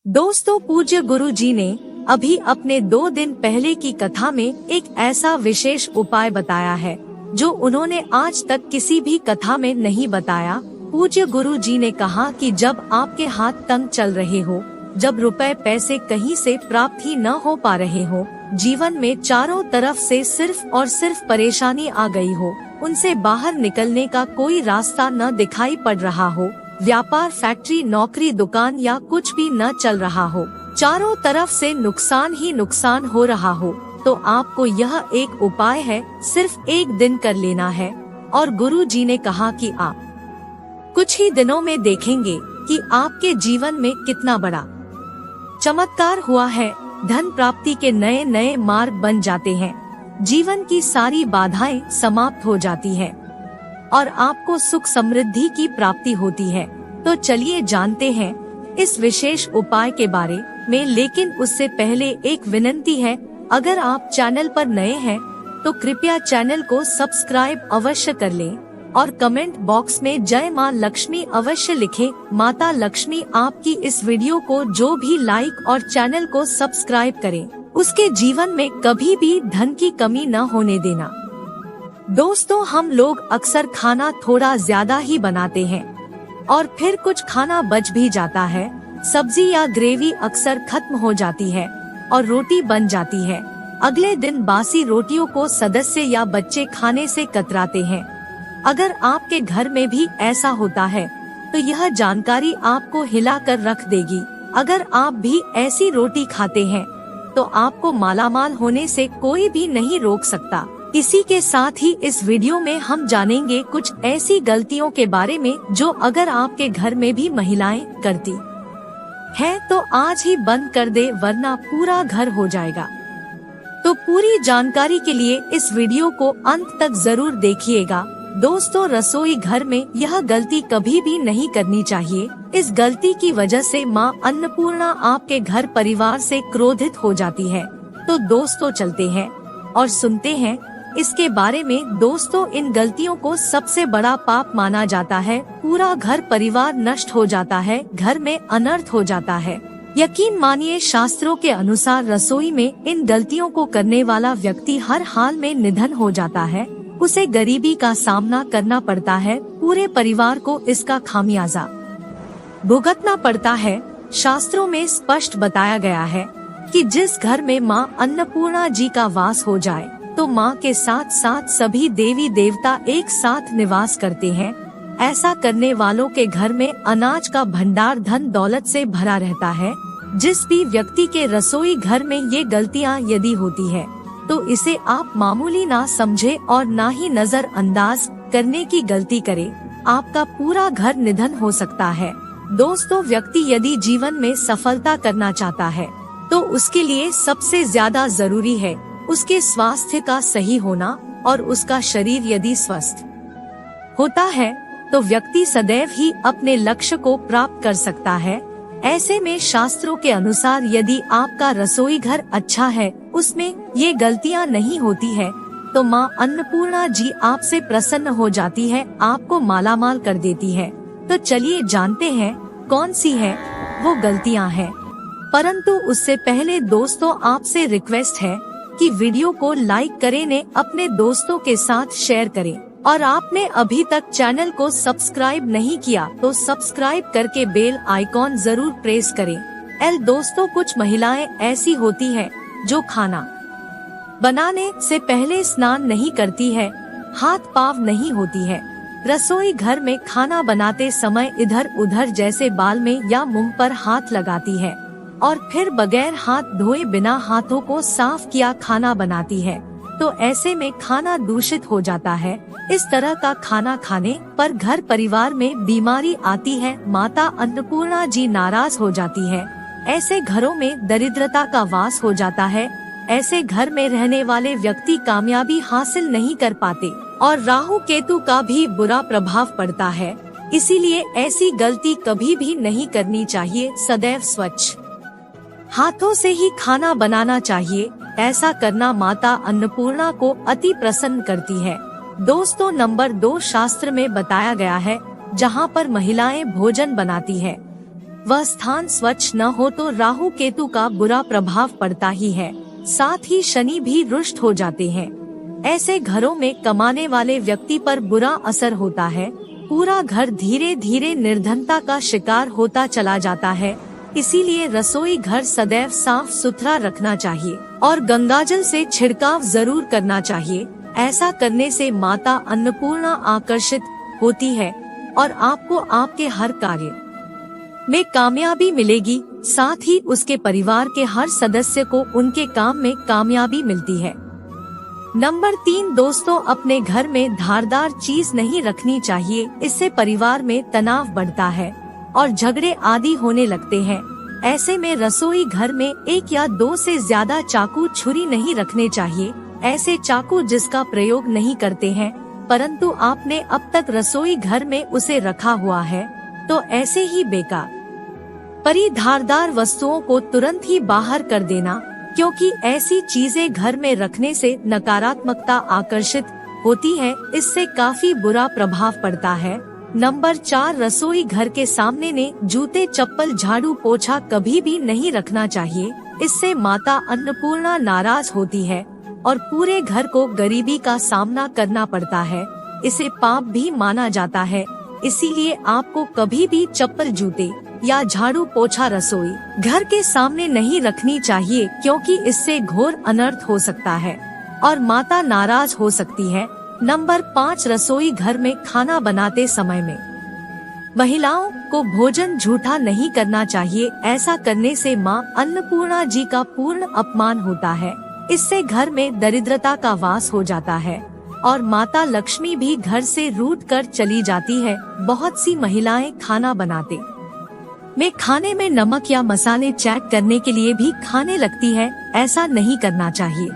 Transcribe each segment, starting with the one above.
दोस्तों, पूज्य गुरु जी ने अभी अपने 2 दिन पहले की कथा में एक ऐसा विशेष उपाय बताया है जो उन्होंने आज तक किसी भी कथा में नहीं बताया। पूज्य गुरु जी ने कहा कि जब आपके हाथ तंग चल रहे हो, जब रुपए पैसे कहीं से प्राप्त ही न हो पा रहे हो, जीवन में चारों तरफ से सिर्फ और सिर्फ परेशानी आ गई हो, उनसे बाहर निकलने का कोई रास्ता न दिखाई पड़ रहा हो, व्यापार फैक्ट्री नौकरी दुकान या कुछ भी न चल रहा हो, चारों तरफ से नुकसान ही नुकसान हो रहा हो, तो आपको यह एक उपाय है, सिर्फ 1 दिन कर लेना है। और गुरु जी ने कहा कि आप कुछ ही दिनों में देखेंगे कि आपके जीवन में कितना बड़ा चमत्कार हुआ है। धन प्राप्ति के नए नए मार्ग बन जाते हैं, जीवन की सारी बाधाएं समाप्त हो जाती है और आपको सुख समृद्धि की प्राप्ति होती है। तो चलिए जानते हैं इस विशेष उपाय के बारे में, लेकिन उससे पहले एक विनती है, अगर आप चैनल पर नए हैं तो कृपया चैनल को सब्सक्राइब अवश्य कर लें और कमेंट बॉक्स में जय माँ लक्ष्मी अवश्य लिखें। माता लक्ष्मी आपकी इस वीडियो को जो भी लाइक और चैनल को सब्सक्राइब करें, उसके जीवन में कभी भी धन की कमी न होने देना। दोस्तों, हम लोग अक्सर खाना थोड़ा ज्यादा ही बनाते हैं और फिर कुछ खाना बच भी जाता है। सब्जी या ग्रेवी अक्सर खत्म हो जाती है और रोटी बन जाती है। अगले दिन बासी रोटियों को सदस्य या बच्चे खाने से कतराते हैं। अगर आपके घर में भी ऐसा होता है तो यह जानकारी आपको हिला कर रख देगी। अगर आप भी ऐसी रोटी खाते हैं तो आपको मालामाल होने से कोई भी नहीं रोक सकता। इसी के साथ ही इस वीडियो में हम जानेंगे कुछ ऐसी गलतियों के बारे में जो अगर आपके घर में भी महिलाएं करती हैं तो आज ही बंद कर दे, वरना पूरा घर हो जाएगा। तो पूरी जानकारी के लिए इस वीडियो को अंत तक जरूर देखिएगा। दोस्तों, रसोई घर में यह गलती कभी भी नहीं करनी चाहिए। इस गलती की वजह से माँ अन्नपूर्णा आपके घर परिवार से क्रोधित हो जाती है। तो दोस्तों, चलते हैं और सुनते हैं इसके बारे में। दोस्तों, इन गलतियों को सबसे बड़ा पाप माना जाता है। पूरा घर परिवार नष्ट हो जाता है, घर में अनर्थ हो जाता है। यकीन मानिए, शास्त्रों के अनुसार रसोई में इन गलतियों को करने वाला व्यक्ति हर हाल में निधन हो जाता है। उसे गरीबी का सामना करना पड़ता है, पूरे परिवार को इसका खामियाजा भुगतना पड़ता है। शास्त्रों में स्पष्ट बताया गया है कि जिस घर में माँ अन्नपूर्णा जी का वास हो जाए तो माँ के साथ साथ सभी देवी देवता एक साथ निवास करते हैं। ऐसा करने वालों के घर में अनाज का भंडार धन दौलत से भरा रहता है। जिस भी व्यक्ति के रसोई घर में ये गलतियाँ यदि होती है तो इसे आप मामूली ना समझे और ना ही नजरअंदाज करने की गलती करे। आपका पूरा घर निधन हो सकता है। दोस्तों, व्यक्ति यदि जीवन में सफलता करना चाहता है तो उसके लिए सबसे ज्यादा जरूरी है उसके स्वास्थ्य का सही होना, और उसका शरीर यदि स्वस्थ होता है तो व्यक्ति सदैव ही अपने लक्ष्य को प्राप्त कर सकता है। ऐसे में शास्त्रों के अनुसार यदि आपका रसोई घर अच्छा है, उसमें ये गलतियाँ नहीं होती है, तो माँ अन्नपूर्णा जी आपसे प्रसन्न हो जाती है, आपको मालामाल कर देती है। तो चलिए जानते हैं कौन सी है वो गलतियाँ हैं। परंतु उससे पहले दोस्तों, आपसे रिक्वेस्ट है कि वीडियो को लाइक करें, ने अपने दोस्तों के साथ शेयर करें, और आपने अभी तक चैनल को सब्सक्राइब नहीं किया तो सब्सक्राइब करके बेल आइकॉन जरूर प्रेस करें। दोस्तों, कुछ महिलाएं ऐसी होती हैं जो खाना बनाने से पहले स्नान नहीं करती है, हाथ पाव नहीं होती है। रसोई घर में खाना बनाते समय इधर उधर जैसे बाल में या मुंह पर हाथ लगाती है और फिर बगैर हाथ धोए बिना हाथों को साफ किया खाना बनाती है, तो ऐसे में खाना दूषित हो जाता है। इस तरह का खाना खाने पर घर परिवार में बीमारी आती है, माता अन्नपूर्णा जी नाराज हो जाती है। ऐसे घरों में दरिद्रता का वास हो जाता है। ऐसे घर में रहने वाले व्यक्ति कामयाबी हासिल नहीं कर पाते और राहु केतु का भी बुरा प्रभाव पड़ता है। इसीलिए ऐसी गलती कभी भी नहीं करनी चाहिए। सदैव स्वच्छ हाथों से ही खाना बनाना चाहिए। ऐसा करना माता अन्नपूर्णा को अति प्रसन्न करती है। दोस्तों, नंबर 2 शास्त्र में बताया गया है, जहाँ पर महिलाएं भोजन बनाती है वह स्थान स्वच्छ न हो तो राहु केतु का बुरा प्रभाव पड़ता ही है। साथ ही शनि भी रुष्ट हो जाते हैं। ऐसे घरों में कमाने वाले व्यक्ति पर बुरा असर होता है। पूरा घर धीरे धीरे निर्धनता का शिकार होता चला जाता है। इसीलिए रसोई घर सदैव साफ सुथरा रखना चाहिए और गंगाजल से छिड़काव जरूर करना चाहिए। ऐसा करने से माता अन्नपूर्णा आकर्षित होती है और आपको आपके हर कार्य में कामयाबी मिलेगी। साथ ही उसके परिवार के हर सदस्य को उनके काम में कामयाबी मिलती है। नंबर 3 दोस्तों, अपने घर में धारदार चीज नहीं रखनी चाहिए। इससे परिवार में तनाव बढ़ता है और झगड़े आदि होने लगते हैं। ऐसे में रसोई घर में 1 या 2 से ज्यादा चाकू छुरी नहीं रखने चाहिए। ऐसे चाकू जिसका प्रयोग नहीं करते हैं परंतु आपने अब तक रसोई घर में उसे रखा हुआ है तो ऐसे ही बेकार परी धारदार वस्तुओं को तुरंत ही बाहर कर देना, क्योंकि ऐसी चीजें घर में रखने से नकारात्मकता आकर्षित होती है। इससे काफी बुरा प्रभाव पड़ता है। नंबर 4 रसोई घर के सामने ने जूते चप्पल झाड़ू पोछा कभी भी नहीं रखना चाहिए। इससे माता अन्नपूर्णा नाराज होती है और पूरे घर को गरीबी का सामना करना पड़ता है। इसे पाप भी माना जाता है। इसीलिए आपको कभी भी चप्पल जूते या झाड़ू पोछा रसोई घर के सामने नहीं रखनी चाहिए, क्योंकि इससे घोर अनर्थ हो सकता है और माता नाराज हो सकती है। नंबर 5 रसोई घर में खाना बनाते समय में महिलाओं को भोजन झूठा नहीं करना चाहिए। ऐसा करने से माँ अन्नपूर्णा जी का पूर्ण अपमान होता है। इससे घर में दरिद्रता का वास हो जाता है और माता लक्ष्मी भी घर से रूठ कर चली जाती है। बहुत सी महिलाएं खाना बनाते में खाने में नमक या मसाले चेक करने के लिए भी खाने लगती है। ऐसा नहीं करना चाहिए।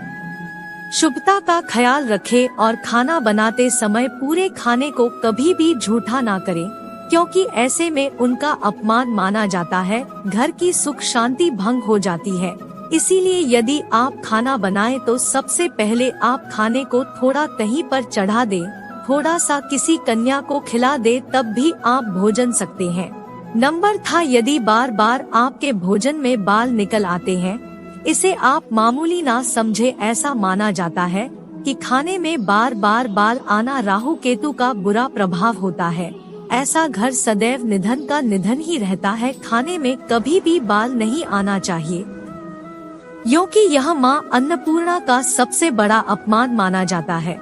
शुभता का ख्याल रखें और खाना बनाते समय पूरे खाने को कभी भी झूठा ना करें, क्योंकि ऐसे में उनका अपमान माना जाता है। घर की सुख शांति भंग हो जाती है। इसीलिए यदि आप खाना बनाएं तो सबसे पहले आप खाने को थोड़ा कहीं पर चढ़ा दें, थोड़ा सा किसी कन्या को खिला दे, तब भी आप भोजन सकते हैं। नंबर था यदि बार बार आपके भोजन में बाल निकल आते हैं, इसे आप मामूली ना समझे। ऐसा माना जाता है कि खाने में बार बार बाल आना राहु केतु का बुरा प्रभाव होता है। ऐसा घर सदैव निधन का निधन ही रहता है। खाने में कभी भी बाल नहीं आना चाहिए, क्योंकि यह माँ अन्नपूर्णा का सबसे बड़ा अपमान माना जाता है।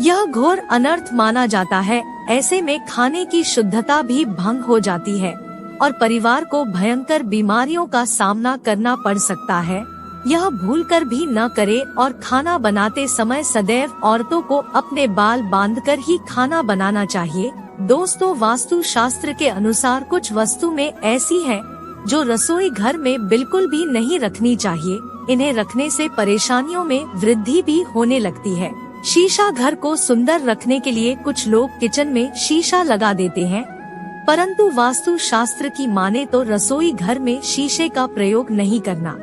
यह घोर अनर्थ माना जाता है। ऐसे में खाने की शुद्धता भी भंग हो जाती है और परिवार को भयंकर बीमारियों का सामना करना पड़ सकता है। यह भूलकर भी न करे और खाना बनाते समय सदैव औरतों को अपने बाल बांधकर ही खाना बनाना चाहिए। दोस्तों, वास्तु शास्त्र के अनुसार कुछ वस्तु में ऐसी है जो रसोई घर में बिल्कुल भी नहीं रखनी चाहिए। इन्हें रखने से परेशानियों में वृद्धि भी होने लगती है। शीशा घर को सुंदर रखने के लिए कुछ लोग किचन में शीशा लगा देते हैं, परंतु वास्तु शास्त्र की माने तो रसोई घर में शीशे का प्रयोग नहीं करना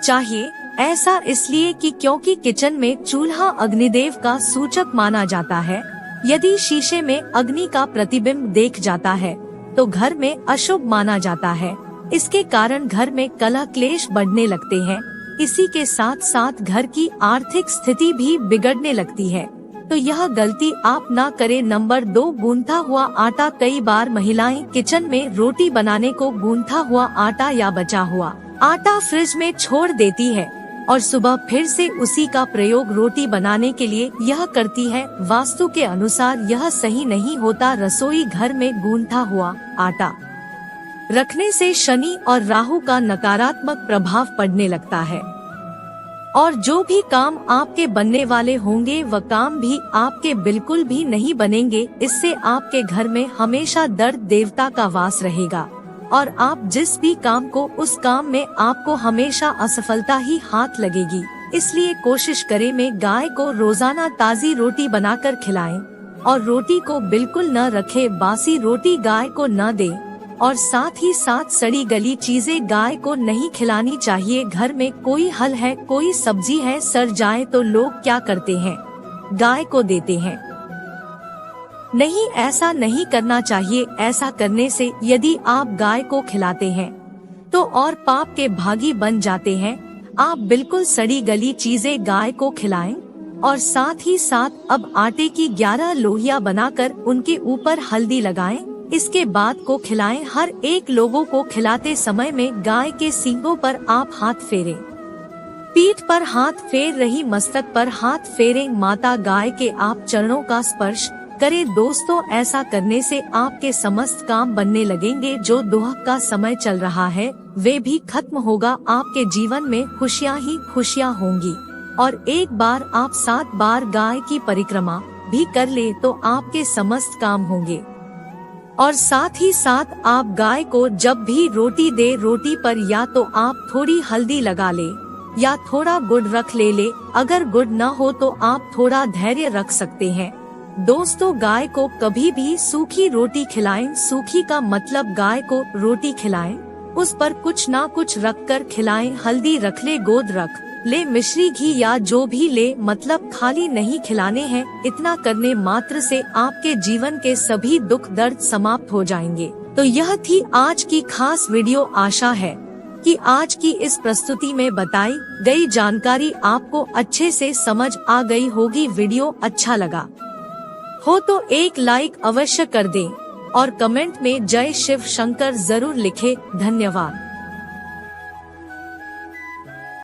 चाहिए। ऐसा इसलिए कि क्योंकि किचन में चूल्हा अग्निदेव का सूचक माना जाता है। यदि शीशे में अग्नि का प्रतिबिंब देख जाता है तो घर में अशुभ माना जाता है। इसके कारण घर में कलह क्लेश बढ़ने लगते हैं। इसी के साथ साथ घर की आर्थिक स्थिति भी बिगड़ने लगती है। तो यह गलती आप ना करें। नंबर 2 गूंथा हुआ आटा। कई बार महिलाएं किचन में रोटी बनाने को गूंथा हुआ आटा या बचा हुआ आटा फ्रिज में छोड़ देती है और सुबह फिर से उसी का प्रयोग रोटी बनाने के लिए यह करती है। वास्तु के अनुसार यह सही नहीं होता। रसोई घर में गूंथा हुआ आटा रखने से शनि और राहु का नकारात्मक प्रभाव पड़ने लगता है और जो भी काम आपके बनने वाले होंगे वह काम भी आपके बिल्कुल भी नहीं बनेंगे। इससे आपके घर में हमेशा दर्द देवता का वास रहेगा और आप जिस भी काम को उस काम में आपको हमेशा असफलता ही हाथ लगेगी। इसलिए कोशिश करें में गाय को रोजाना ताज़ी रोटी बनाकर खिलाएं और रोटी को बिल्कुल न रखें। बासी रोटी गाय को न दें और साथ ही साथ सड़ी गली चीजें गाय को नहीं खिलानी चाहिए। घर में कोई हल है, कोई सब्जी है, सड़ जाए तो लोग क्या करते हैं, गाय को देते हैं। नहीं, ऐसा नहीं करना चाहिए। ऐसा करने से यदि आप गाय को खिलाते हैं तो और पाप के भागी बन जाते हैं। आप बिल्कुल सड़ी गली चीजें गाय को खिलाएं और साथ ही साथ अब आटे की 11 लोहियां बनाकर उनके ऊपर हल्दी लगाएं। इसके बाद को खिलाएं। हर एक लोगों को खिलाते समय में गाय के सींगों पर आप हाथ फेरें, पीठ पर हाथ फेर रही, मस्तक पर हाथ फेरें। माता गाय के आप चरणों का स्पर्श करें। दोस्तों, ऐसा करने से आपके समस्त काम बनने लगेंगे। जो दुख का समय चल रहा है वे भी खत्म होगा। आपके जीवन में खुशियाँ ही खुशियाँ होंगी। और एक बार आप 7 बार गाय की परिक्रमा भी कर ले तो आपके समस्त काम होंगे। और साथ ही साथ आप गाय को जब भी रोटी दे, रोटी पर या तो आप थोड़ी हल्दी लगा ले या थोड़ा गुड़ रख ले। अगर गुड़ न हो तो आप थोड़ा धैर्य रख सकते हैं। दोस्तों, गाय को कभी भी सूखी रोटी खिलाएं। सूखी का मतलब गाय को रोटी खिलाएं, उस पर कुछ ना कुछ रख कर खिलाएं। हल्दी रख ले, गोद रख ले, मिश्री, घी या जो भी ले, मतलब खाली नहीं खिलाने हैं। इतना करने मात्र से आपके जीवन के सभी दुख दर्द समाप्त हो जाएंगे। तो यह थी आज की खास वीडियो। आशा है कि आज की इस प्रस्तुति में बताई गई जानकारी आपको अच्छे से समझ आ गई होगी। वीडियो अच्छा लगा हो तो एक लाइक अवश्य कर दें और कमेंट में जय शिव शंकर जरूर लिखें। धन्यवाद।